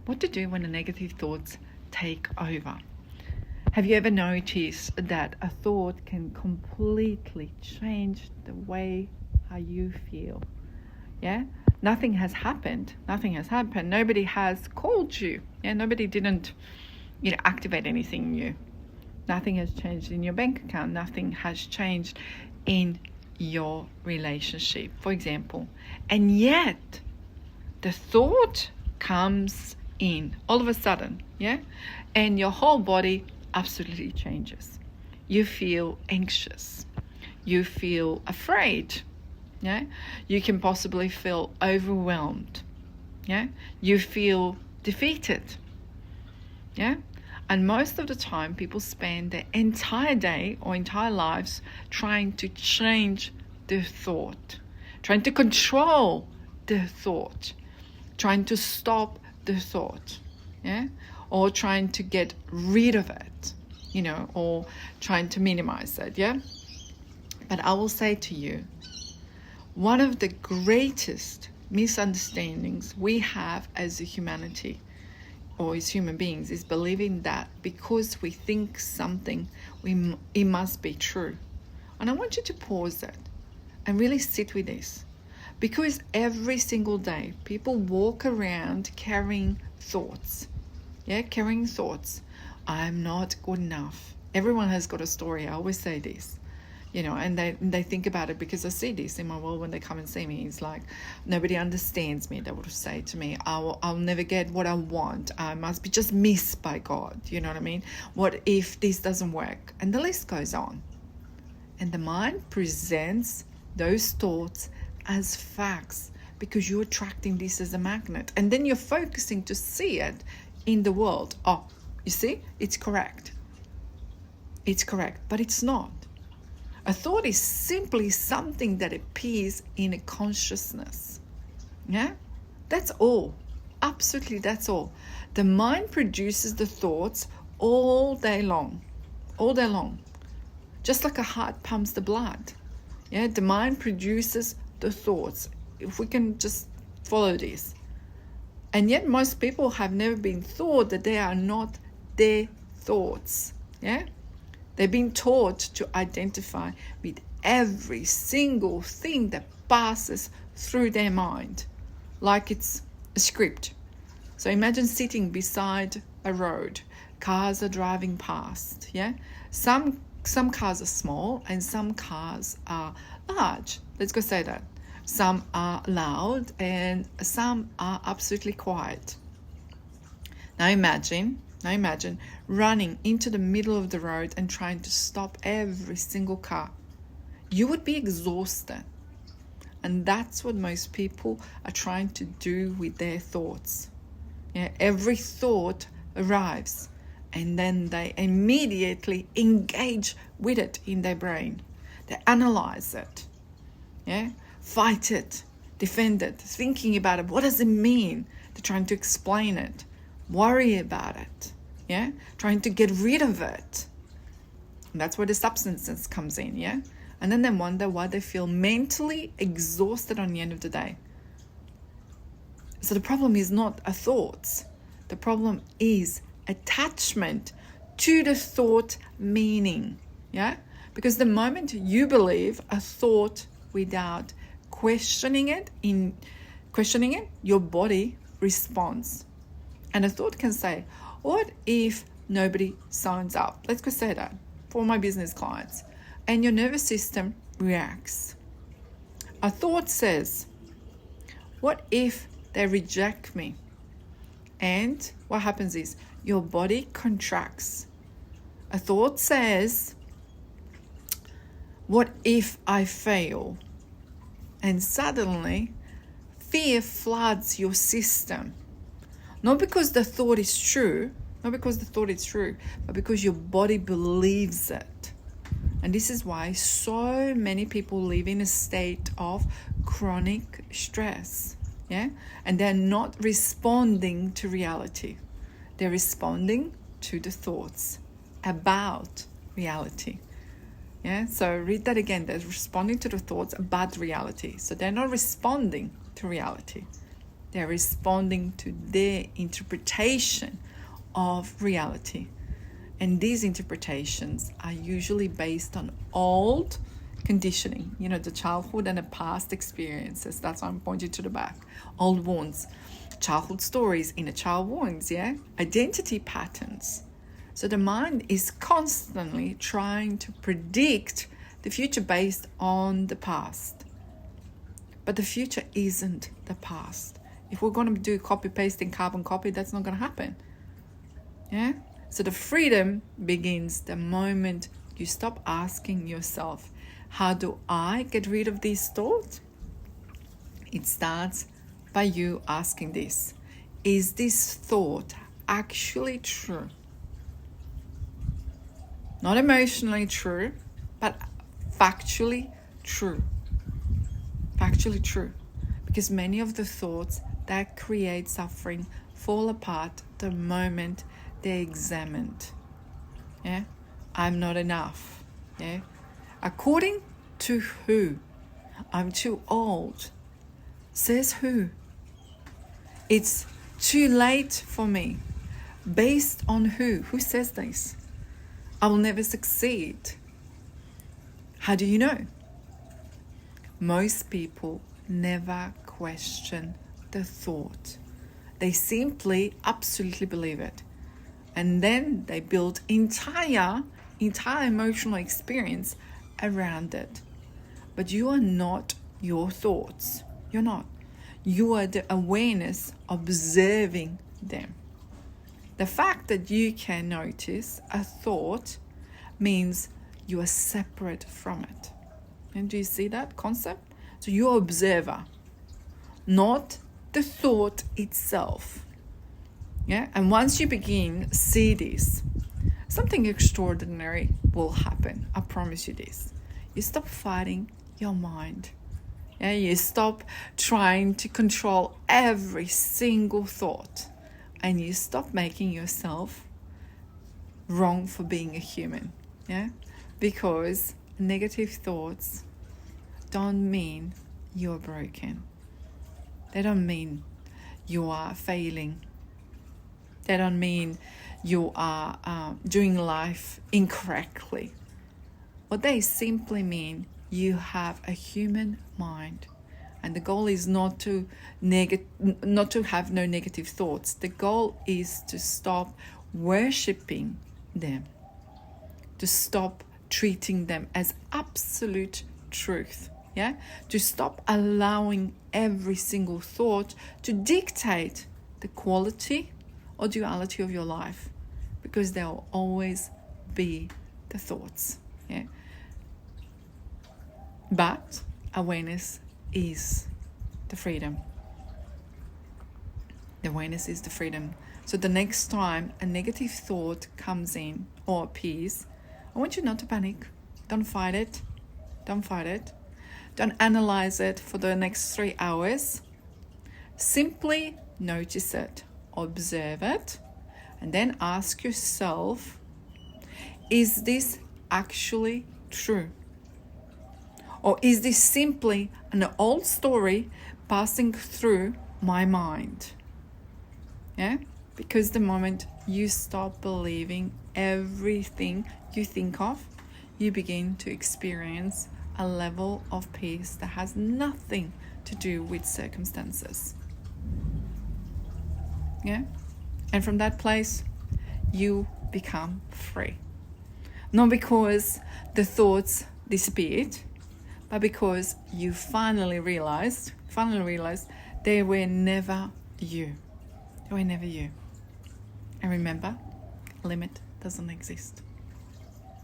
What to do when the negative thoughts take over? Have you ever noticed that a thought can completely change the way how you feel? Yeah? Nothing has happened. Nobody has called you. Yeah? Nobody didn't, activate anything new. Nothing has changed in your bank account. Nothing has changed in your relationship, for example. And yet, the thought comes in all of a sudden, yeah? And your whole body absolutely changes. You feel anxious. You feel afraid, yeah? You can possibly feel overwhelmed, yeah? You feel defeated, yeah? And most of the time, people spend their entire day or entire lives trying to change the thought, trying to control the thought, trying to stop the thought, yeah? Or trying to get rid of it, or trying to minimize it, yeah? But I will say to you, one of the greatest misunderstandings we have as a humanity or as human beings is believing that because we think something, it must be true. And I want you to pause that and really sit with this. Because every single day, people walk around carrying thoughts. Yeah, carrying thoughts. I'm not good enough. Everyone has got a story. I always say this. And they think about it, because I see this in my world when they come and see me. It's like, nobody understands me. They would say to me, I'll never get what I want. I must be just missed by God. You know what I mean? What if this doesn't work? And the list goes on. And the mind presents those thoughts as facts, because you're attracting this as a magnet. And then you're focusing to see it in the world. Oh, you see? It's correct. It's correct, but it's not. A thought is simply something that appears in a consciousness. Yeah? That's all. Absolutely, that's all. The mind produces the thoughts all day long. All day long. Just like a heart pumps the blood. Yeah? The mind produces the thoughts. If we can just follow this. And yet most people have never been taught that they are not their thoughts. Yeah? They've been taught to identify with every single thing that passes through their mind, like it's a script. So imagine sitting beside a road. Cars are driving past, yeah? Some cars are small and some cars are large. Let's go say that. Some are loud and some are absolutely quiet. Now imagine running into the middle of the road and trying to stop every single car. You would be exhausted. And that's what most people are trying to do with their thoughts. Yeah, every thought arrives and then they immediately engage with it in their brain. They analyze it. Yeah, fight it, defend it, thinking about it. What does it mean? They're trying to explain it. Worry about it, yeah? Trying to get rid of it. And that's where the substance comes in, yeah? And then they wonder why they feel mentally exhausted on the end of the day. So the problem is not a thought. The problem is attachment to the thought meaning, yeah? Because the moment you believe a thought without questioning it, your body responds. And a thought can say, what if nobody signs up? Let's go say that for my business clients. And your nervous system reacts. A thought says, what if they reject me? And what happens is your body contracts. A thought says, what if I fail? And suddenly, fear floods your system. Not because the thought is true, but because your body believes it. And this is why so many people live in a state of chronic stress. Yeah? And they're not responding to reality. They're responding to the thoughts about reality. Yeah? So read that again. They're responding to the thoughts about reality. So they're not responding to reality. They're responding to their interpretation of reality. And these interpretations are usually based on old conditioning, the childhood and the past experiences. That's why I'm pointing to the back. Old wounds, childhood stories, inner child wounds, identity patterns. So the mind is constantly trying to predict the future based on the past. But the future isn't the past. If we're going to do copy-pasting, carbon copy, that's not going to happen. So the freedom begins the moment you stop asking yourself, how do I get rid of these thoughts? It starts by you asking this. Is this thought actually true? Not emotionally true, but factually true. Factually true. Because many of the thoughts that create suffering fall apart the moment they're examined. I'm not enough. According to who? I'm too old. Says who? It's too late for me. Based on who? Who says this? I will never succeed. How do you know? Most people never question the thought. They simply absolutely believe it. And then they build entire emotional experience around it. But you are not your thoughts. You're not. You are the awareness observing them. The fact that you can notice a thought means you are separate from it. And do you see that concept? So you're observer, not the thought itself. And once you begin see this, something extraordinary will happen. I promise you this. You stop fighting your mind. You stop trying to control every single thought. And you stop making yourself wrong for being a human. Because negative thoughts don't mean you're broken. They don't mean you are failing. They don't mean you are doing life incorrectly. What they simply mean, you have a human mind. And the goal is not to have no negative thoughts. The goal is to stop worshipping them. To stop treating them as absolute truth. To stop allowing every single thought to dictate the quality or duality of your life, because there will always be the thoughts. But awareness is the freedom. The awareness is the freedom. So the next time a negative thought comes in or appears, I want you not to panic. Don't fight it. Don't analyze it for the next 3 hours. Simply notice it. Observe it, and then ask yourself, is this actually true? Or is this simply an old story passing through my mind? Because the moment you stop believing everything you think of, you begin to experience a level of peace that has nothing to do with circumstances. And from that place, you become free. Not because the thoughts disappeared, but because you finally realized they were never you. They were never you. And remember, limit doesn't exist.